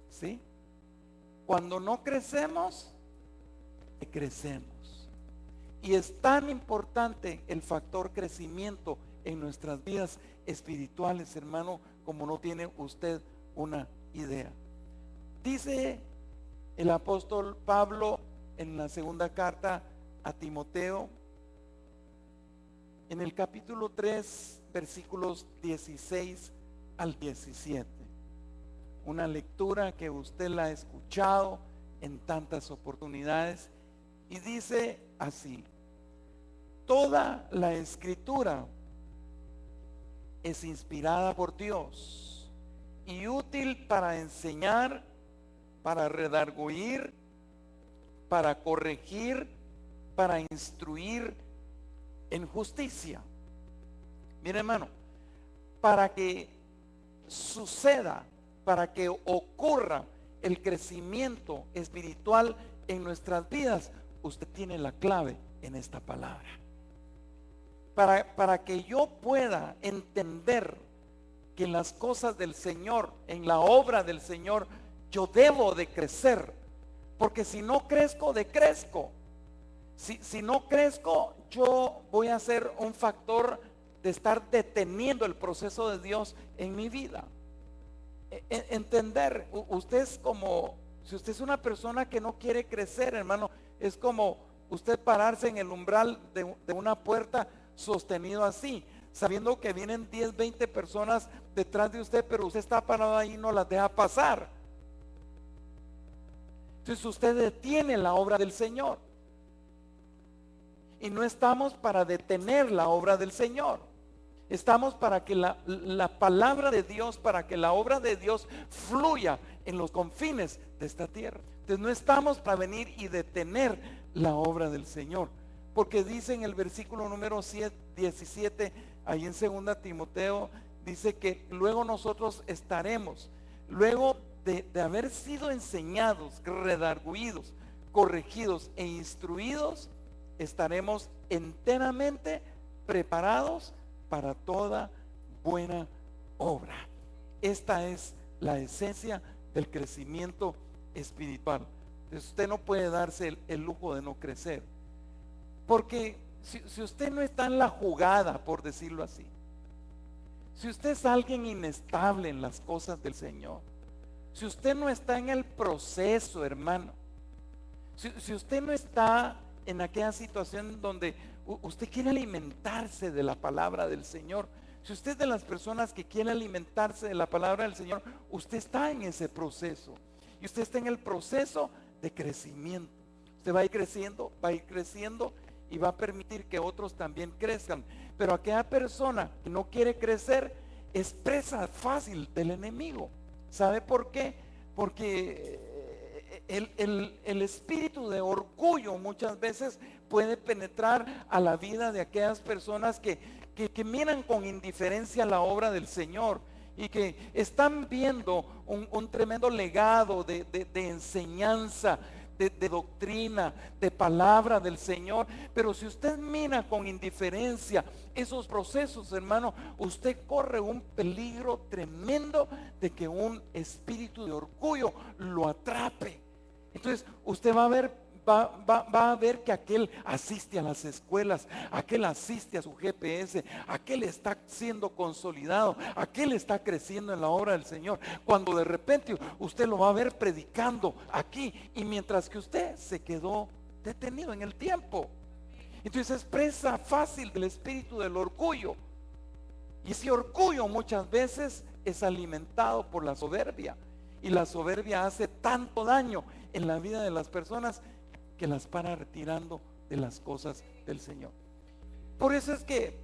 ¿Sí? Cuando no crecemos, decrecemos. Y es tan importante el factor crecimiento en nuestras vidas espirituales, hermano, como no tiene usted una idea. Dice el apóstol Pablo en la segunda carta a Timoteo, en el capítulo 3, versículos 16 al 17. Una lectura que usted la ha escuchado en tantas oportunidades. Y dice así: toda la escritura es inspirada por Dios y útil para enseñar, para redarguir, para corregir, para instruir en justicia. Mire, hermano, para que suceda, para que ocurra el crecimiento espiritual en nuestras vidas, usted tiene la clave en esta palabra. Para que yo pueda entender que en las cosas del Señor, en la obra del Señor, yo debo de crecer, porque si no crezco, decrezco. Si no crezco, yo voy a ser un factor de estar deteniendo el proceso de Dios en mi vida. Entender, usted es como, si usted es una persona que no quiere crecer, hermano, es como usted pararse en el umbral de una puerta sostenido así, sabiendo que vienen 10, 20 personas detrás de usted, pero usted está parado ahí y no las deja pasar. Entonces usted detiene la obra del Señor. Y no estamos para detener la obra del Señor. Estamos para que la palabra de Dios, para que la obra de Dios fluya en los confines de esta tierra. Entonces no estamos para venir y detener la obra del Señor. Porque dice en el versículo número 17, ahí en 2 Timoteo, dice que luego nosotros estaremos, luego de haber sido enseñados, redarguidos, corregidos e instruidos, estaremos enteramente preparados para toda buena obra. Esta es la esencia del crecimiento espiritual. Entonces usted no puede darse el lujo de no crecer, porque si usted no está en la jugada, por decirlo así, si usted es alguien inestable en las cosas del Señor, si usted no está en el proceso, hermano, si usted no está en aquella situación donde usted quiere alimentarse de la palabra del Señor, si usted es de las personas que quiere alimentarse de la palabra del Señor, usted está en ese proceso y usted está en el proceso de crecimiento. Usted va a ir creciendo y va a permitir que otros también crezcan. Pero aquella persona que no quiere crecer es presa fácil del enemigo. ¿Sabe por qué? Porque el espíritu de orgullo muchas veces puede penetrar a la vida de aquellas personas que miran con indiferencia la obra del Señor y que están viendo un tremendo legado de enseñanza, de doctrina, de palabra del Señor. Pero si usted mira con indiferencia esos procesos, hermano, usted corre un peligro tremendo de que un espíritu de orgullo lo atrape. Entonces usted va a ver que aquel asiste a las escuelas, aquel asiste a su GPS, aquel está siendo consolidado, aquel está creciendo en la obra del Señor, cuando de repente usted lo va a ver predicando aquí, y mientras que usted se quedó detenido en el tiempo. Entonces es presa fácil del espíritu del orgullo, y ese orgullo muchas veces es alimentado por la soberbia, y la soberbia hace tanto daño en la vida de las personas que las para retirando de las cosas del Señor. Por eso es que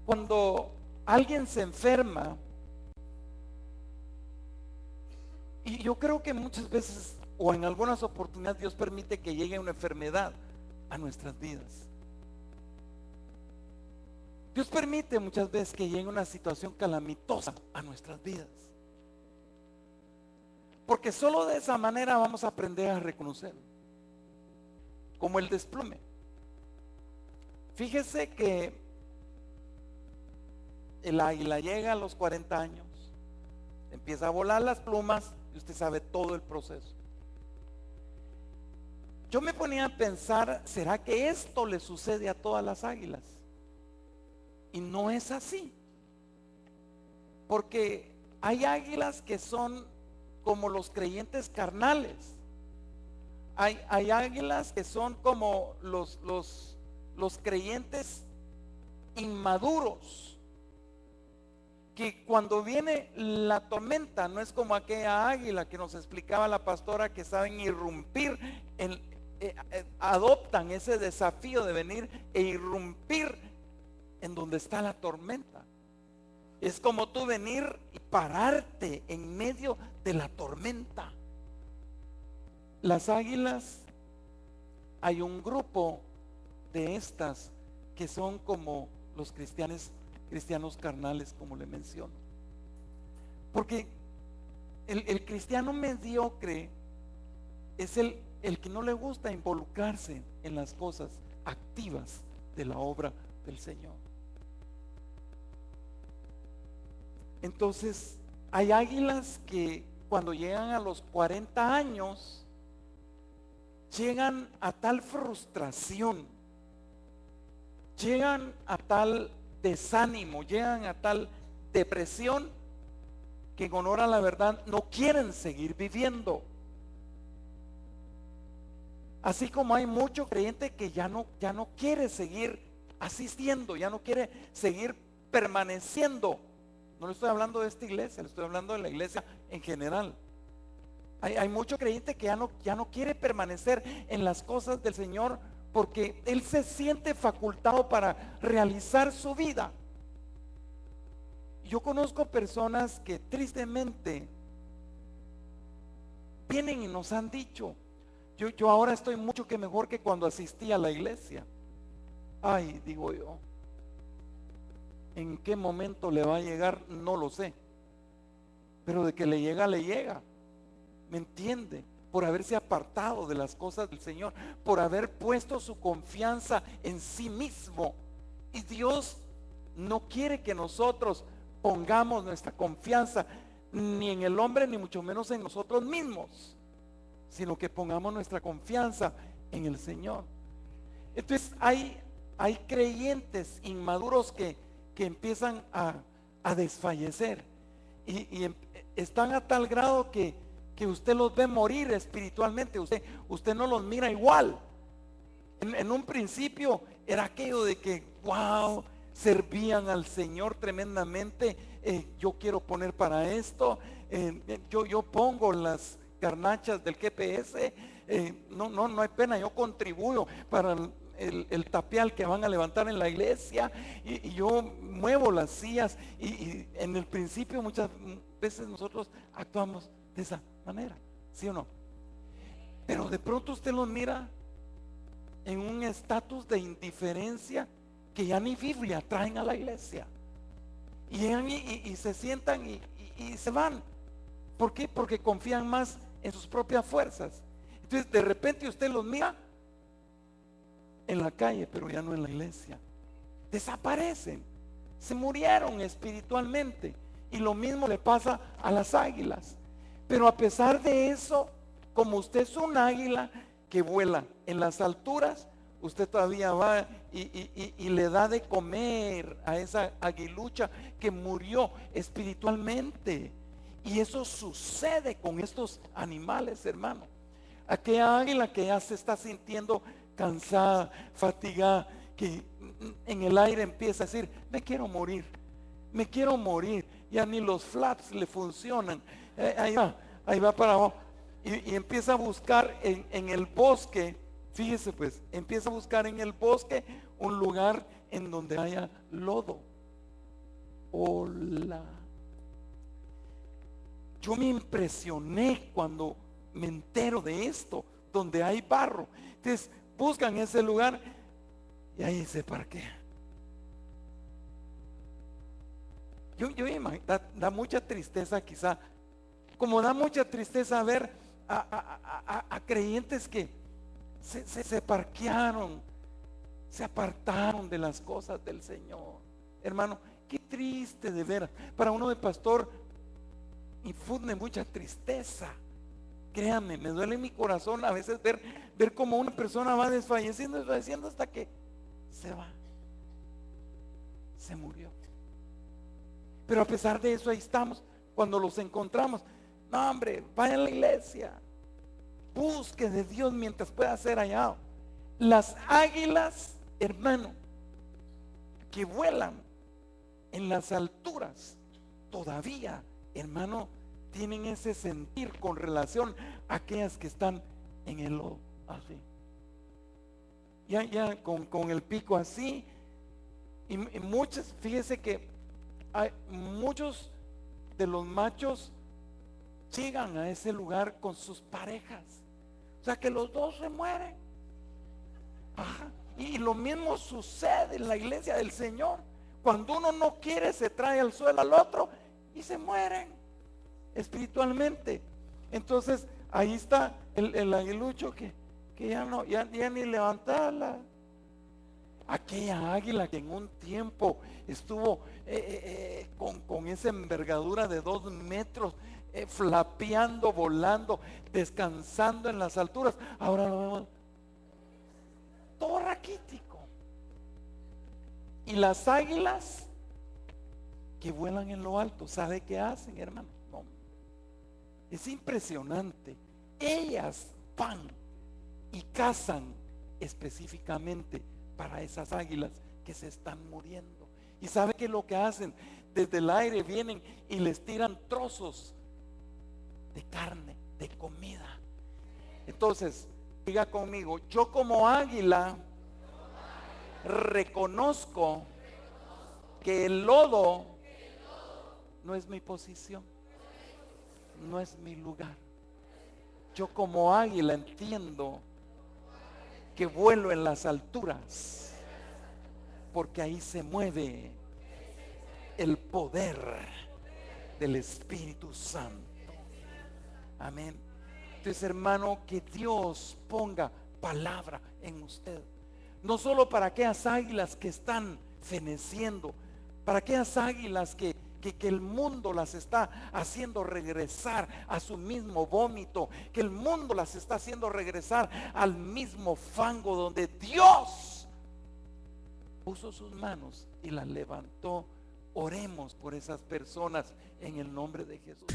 cuando alguien se enferma, y yo creo que muchas veces o en algunas oportunidades Dios permite que llegue una enfermedad a nuestras vidas. Dios permite muchas veces que llegue una situación calamitosa a nuestras vidas, porque solo de esa manera vamos a aprender a reconocerlo. como el desplome. Fíjese que el águila llega a los 40 años, empieza a volar las plumas y usted sabe todo el proceso. Yo me ponía a pensar, ¿será que esto le sucede a todas las águilas? Y no es así, porque hay águilas que son como los creyentes carnales. Hay águilas que son como los creyentes inmaduros, que cuando viene la tormenta no es como aquella águila que nos explicaba la pastora, que saben irrumpir, adoptan ese desafío de venir e irrumpir en donde está la tormenta. Es como tú venir y pararte en medio de la tormenta. Las águilas, hay un grupo de estas que son como los cristianos carnales, como le menciono. Porque el cristiano mediocre es el que no le gusta involucrarse en las cosas activas de la obra del Señor. Entonces, hay águilas que cuando llegan a los 40 años, llegan a tal frustración, llegan a tal desánimo, llegan a tal depresión, que en honor a la verdad no quieren seguir viviendo. Así como hay mucho creyente que ya no quiere seguir asistiendo, ya no quiere seguir permaneciendo. No le estoy hablando de esta iglesia, le estoy hablando de la iglesia en general. Hay mucho creyente que ya no quiere permanecer en las cosas del Señor, porque él se siente facultado para realizar su vida. Yo conozco personas que tristemente vienen y nos han dicho: yo ahora estoy mucho que mejor que cuando asistí a la iglesia. Ay, digo yo, ¿en qué momento le va a llegar? No lo sé, pero de que le llega, le llega. ¿Me entiende? Por haberse apartado de las cosas del Señor, por haber puesto su confianza en sí mismo. Y Dios no quiere que nosotros pongamos nuestra confianza ni en el hombre, ni mucho menos en nosotros mismos, sino que pongamos nuestra confianza en el Señor. Entonces hay creyentes inmaduros que empiezan a desfallecer y están a tal grado que usted los ve morir espiritualmente. Usted no los mira igual. En un principio era aquello de que wow, servían al Señor tremendamente. Yo quiero poner para esto, yo pongo las garnachas del GPS, no hay pena, yo contribuyo para el tapial que van a levantar en la iglesia, y yo muevo las sillas, y en el principio muchas veces nosotros actuamos de esa manera, ¿sí o no? Pero de pronto usted los mira en un estatus de indiferencia que ya ni Biblia traen a la iglesia, y se sientan y se van. ¿Por qué? Porque confían más en sus propias fuerzas. Entonces de repente usted los mira en la calle, pero ya no en la iglesia. Desaparecen, se murieron espiritualmente. Y lo mismo le pasa a las águilas. Pero a pesar de eso, como usted es un águila que vuela en las alturas, usted todavía va y le da de comer a esa aguilucha que murió espiritualmente. Y eso sucede con estos animales, hermano. Aquella águila que ya se está sintiendo cansada, fatigada, que en el aire empieza a decir: me quiero morir, ya ni los flaps le funcionan. Ahí va para abajo, y empieza a buscar en el bosque. Fíjese pues, empieza a buscar en el bosque un lugar en donde haya lodo. Hola. Yo me impresioné cuando me entero de esto, donde hay barro. Entonces buscan ese lugar y ahí se parquea. Yo imagino, da mucha tristeza, quizá, como da mucha tristeza ver a creyentes que se parquearon, se apartaron de las cosas del Señor. Hermano, qué triste de veras. Para uno de pastor infunde mucha tristeza. Créame, me duele mi corazón a veces ver cómo una persona va desfalleciendo hasta que se va, se murió. Pero a pesar de eso, ahí estamos. Cuando los encontramos, no, hombre, vaya a la iglesia, busque de Dios mientras pueda ser hallado. Las águilas, hermano, que vuelan en las alturas, todavía, hermano, tienen ese sentir con relación a aquellas que están en el lodo, así. Ya con el pico así. Y muchas, fíjese que hay muchos de los machos llegan a ese lugar con sus parejas. O sea que los dos se mueren. Ajá. Y lo mismo sucede en la iglesia del Señor. Cuando uno no quiere, se trae al suelo al otro y se mueren espiritualmente. Entonces ahí está el aguilucho que ya ni levantarla. Aquella águila que en un tiempo estuvo con esa envergadura de 2 metros, flapeando, volando, descansando en las alturas, ahora lo vemos todo raquítico. Y las águilas que vuelan en lo alto, ¿sabe qué hacen, hermano? No, es impresionante. Ellas van y cazan específicamente para esas águilas que se están muriendo. Y sabe que lo que hacen, desde el aire vienen y les tiran trozos de carne, de comida. Entonces, diga conmigo, yo como águila reconozco que el lodo no es mi posición, no es mi lugar. Yo como águila entiendo que vuelo en las alturas, porque ahí se mueve el poder del Espíritu Santo. Amén. Entonces, hermano, que Dios ponga palabra en usted, no solo para aquellas águilas que están feneciendo, para aquellas águilas que el mundo las está haciendo regresar a su mismo vómito, que el mundo las está haciendo regresar al mismo fango donde Dios puso sus manos y las levantó. Oremos por esas personas en el nombre de Jesús.